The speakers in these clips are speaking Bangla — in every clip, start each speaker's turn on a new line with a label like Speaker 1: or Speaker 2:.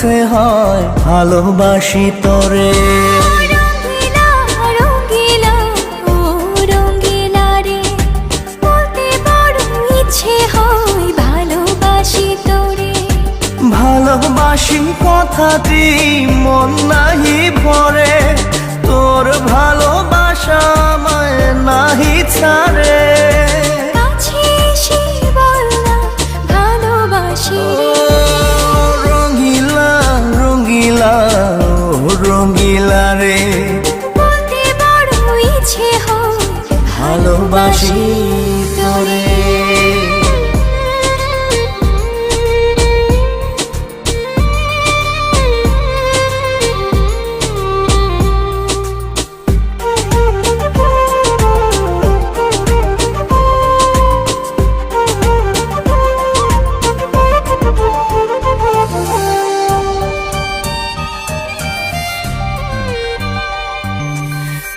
Speaker 1: ইচ্ছে হয় ভালোবাসি তোরে।
Speaker 2: রঙ্গিলা রঙ্গিলা ও রঙ্গিলা রে, বলতে বড় ইচ্ছে হয় ভালোবাসি তোরে।
Speaker 1: ভালোবাসি কথাটি মন নাহি ভরে, তোর ভালোবাসা আমায় নাহি ছাড়ে।
Speaker 2: কাছে এসে বল না ভালোবাসি রে।
Speaker 1: রঙ্গিলা রঙ্গিলা ও রঙ্গিলা রে,
Speaker 2: বলতে বড় ইচ্ছে হয়
Speaker 1: ভালোবাসি তোরে।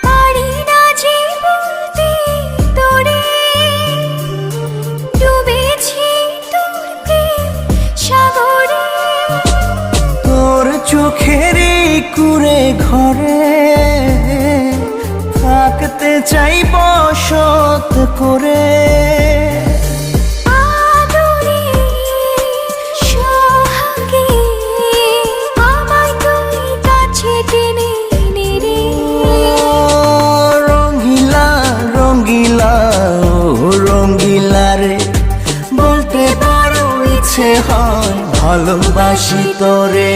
Speaker 2: পারি না যে বলতে তোরে, ডুবেছি তোর প্রেম সাগরে।
Speaker 1: তোর চোখেরই কুঁড়ে ঘরে থাকতে চাই বসত করে।
Speaker 2: আদরে সোহাগে আমায় তুই কাছে টেনে নে রে।
Speaker 1: রঙ্গিলা রঙ্গিলা ও রঙ্গিলা রে, বলতে বড় ইচ্ছে হয় ভালোবাসি তোরে।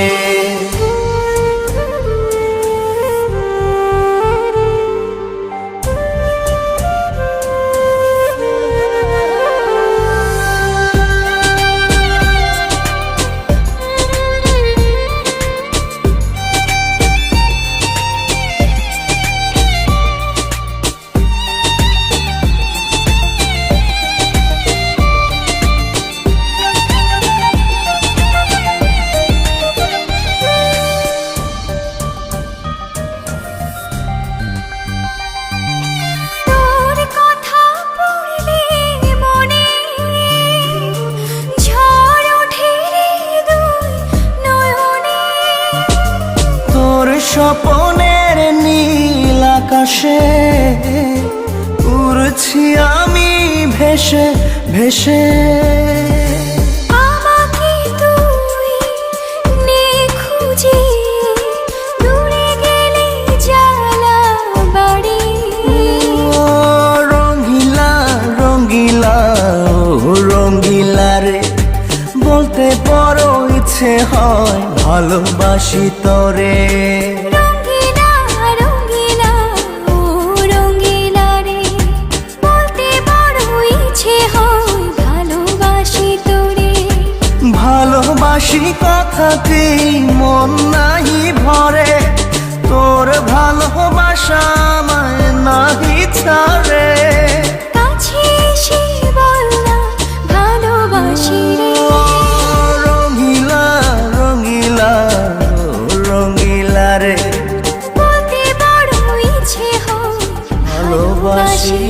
Speaker 2: তোর কথা পড়লে মনে ঝড় ওঠে রে দুই নয়নে।
Speaker 1: তোর স্বপনের নীল আকাশে উড়ছি আমি ভেসে ভেসে।
Speaker 2: আমাকে তুই নে খুঁজে, দূরে গেলে জ্বালা বাড়ি।
Speaker 1: ও রঙ্গিলা রঙ্গিলা ও রঙ্গিলা রে, বলতে বড় ইচ্ছে হয় ভালোবাসি তোরে।
Speaker 2: রঙ্গিলা রঙ্গিলা ও রঙ্গিলা রে, বলতে বড় ইচ্ছে হয় ভালোবাসি তোরে।
Speaker 1: ভালোবাসি কথাটি মন নাহি ভরে, তোর ভালোবাসা আমায় নাহি ছাড়ে।
Speaker 2: কাছে এসে বল না ভালোবাসি রে।
Speaker 1: রঙ্গিলা রঙ্গিলা ও রঙ্গিলা রে,
Speaker 2: বলতে বড় ইচ্ছে হয়
Speaker 1: ভালোবাসি